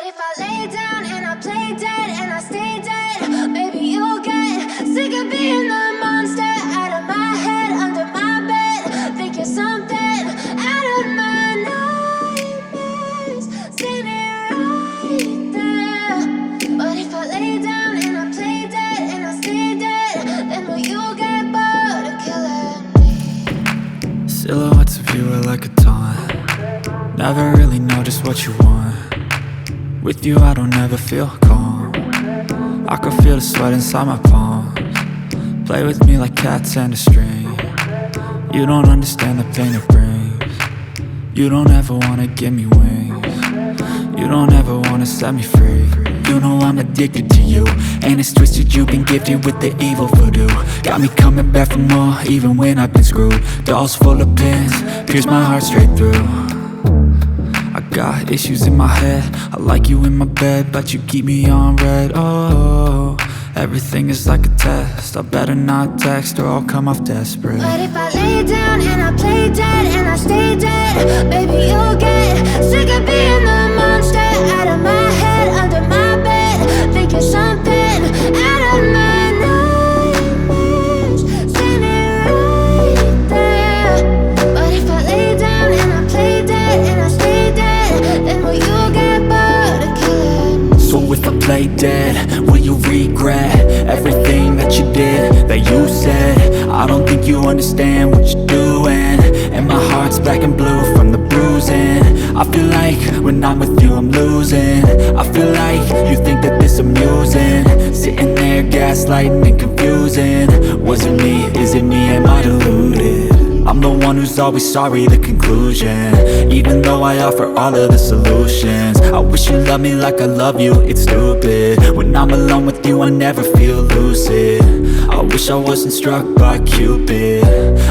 if I lay down and I play dead and I stay dead? Maybe you'll get sick of being the monster out of my head, under my bed. Think you're something out of my nightmares, standing right there. But if I lay down and I play dead and I stay dead, then will you get bored of killing me? Silhouettes of you are like a taunt. Never really know just what you want. With you I don't ever feel calm. I can feel the sweat inside my palms. Play with me like cats and a string. You don't understand the pain it brings. You don't ever wanna give me wings. You don't ever wanna set me free. You know I'm addicted to you, and it's twisted you've been gifted with the evil voodoo. Got me coming back for more even when I've been screwed. Dolls full of pins, pierce my heart straight through. I got issues in my head, I like you in my bed, but you keep me on red. Oh, everything is like a test. I better not text or I'll come off desperate. But if I lay down and I play dead and I stay dead, baby you'll get sick of being the monster out of my head, under my bed. Think you're something out of my nightmares, standing right there. But if I lay down and I play dead and I stay dead, then will you get bored of killing me? So if I play dead, will you regret everything that you did, that you said? I don't think you understand what you're doing, and my heart's black and blue from the bruising. I feel like when I'm with you I'm losing. I feel like you think that this amusing, sitting there gaslighting and confusing. Was it me? Is it me? Am I deluded? I'm the one who's always sorry, the conclusion, even though I offer all of the solutions. I wish you loved me like I love you, it's stupid. When I'm alone with you I never feel lucid. I wish I wasn't struck by Cupid.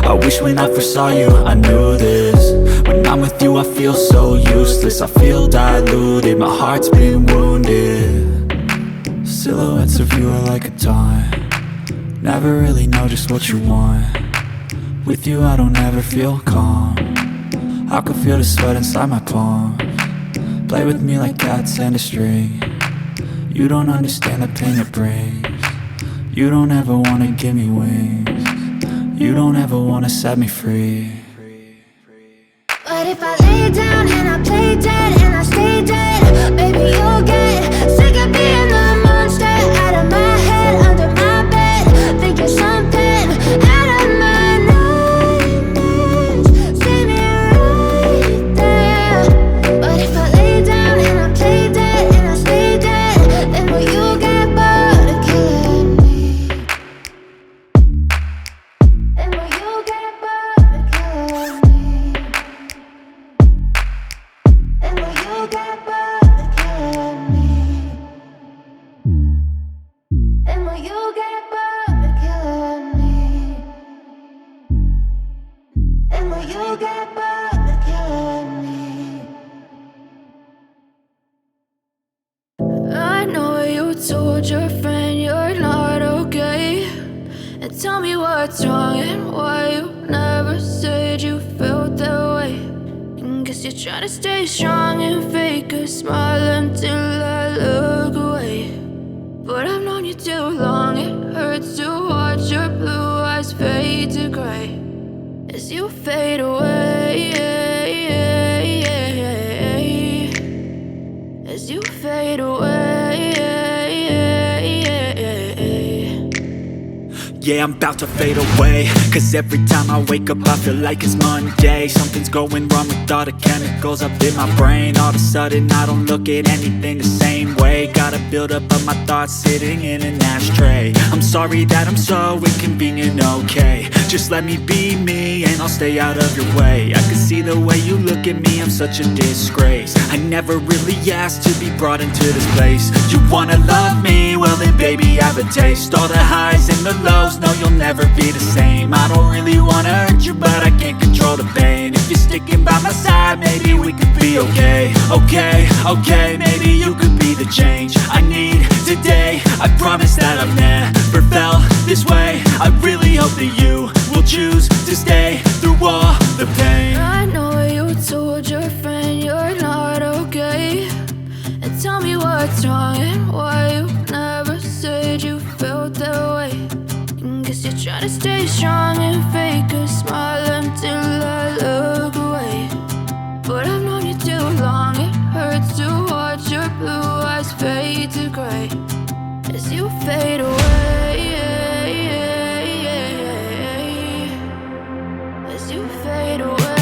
I wish when I first saw you I knew this. When I'm with you I feel so useless, I feel diluted, my heart's been wounded. Silhouettes of you are like a taunt. Never really know just what you want. With you I don't ever feel calm. I can feel the sweat inside my palms. Play with me like cats and a string. You don't understand the pain it brings. You don't ever wanna give me wings. You don't ever wanna set me free. But if I lay down and I play dead and I stay dead, baby you'll get sick of being the monster out of my head, under my bed. Think you're something out of my nightmares, standing right there. But if I lay down and I play dead and I stay dead, then will you get bored of killing me? Then will you get bored of killing me? Then will you get bored of killing me? Then will you get bored of killing me? Then will you get bored of killing me? I know you told your friend you're not okay, and tell me what's wrong and why you never said you felt that way. And guess you're trying to stay strong and fake a smile until I look away. But I've known you too long, it hurts to watch your blue eyes fade to gray as you fade away, as you fade away. Yeah, I'm about to fade away, cause every time I wake up I feel like it's Monday. Something's going wrong with all the chemicals up in my brain. All of a sudden I don't look at anything the same way. Gotta build up of my thoughts sitting in an ashtray. I'm sorry that I'm so inconvenient, okay? Just let me be me and I'll stay out of your way. I can see the way you look at me, I'm such a disgrace. I never really asked to be brought into this place. You wanna love me? Well then baby have a taste. All the highs and the lows, no you'll never be the same. I don't really wanna hurt you but I can't control the pain. If you're sticking by my side maybe we could be okay. Okay, maybe you could be the change I need today. I promise that I've never felt this way. I really hope that you will choose to stay through all the pain. I know you told your friend you're not okay, and tell me what's wrong and why you never said you felt that way. And guess you're trying to stay strong and fake a smile until I look away. But I've known you too long, it hurts to watch your blue eyes fade to gray as you fade away. As you fade away.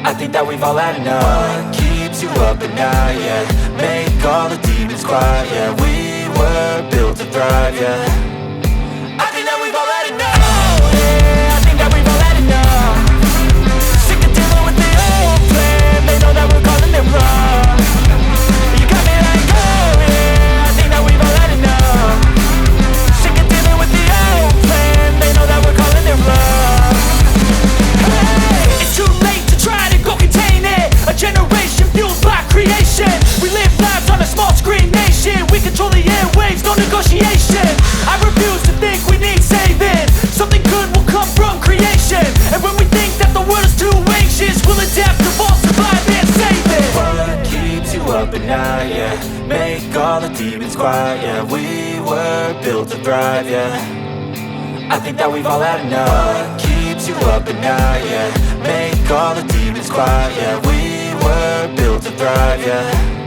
I think that we've all had enough. What keeps you up at night, yeah? Make all the demons quiet, yeah. We were built to thrive, yeah. I think that we've all had enough. Oh, yeah, I think that we've all had enough. Sick of dealing with the old plan. They know that we're calling it wrong. You got me like, oh, yeah, I think that we've all had enough. Sick of dealing with the old plan. They know that we're calling it wrong. Hey, it's too late to try to go contain it. A generation fueled by creation. We live lives on a small screen nation. We control the airwaves, no negotiation. I refuse to think we need saving. Something good will come from creation. And when we think that the world is too anxious, we'll adapt, evolve, survive and save it. What keeps you up at night, yeah? Make all the demons quiet, yeah. We were built to thrive, yeah. I think that we've all had enough. What keeps you up at night, yeah? Make all the demons quiet, yeah. We were built to thrive, yeah.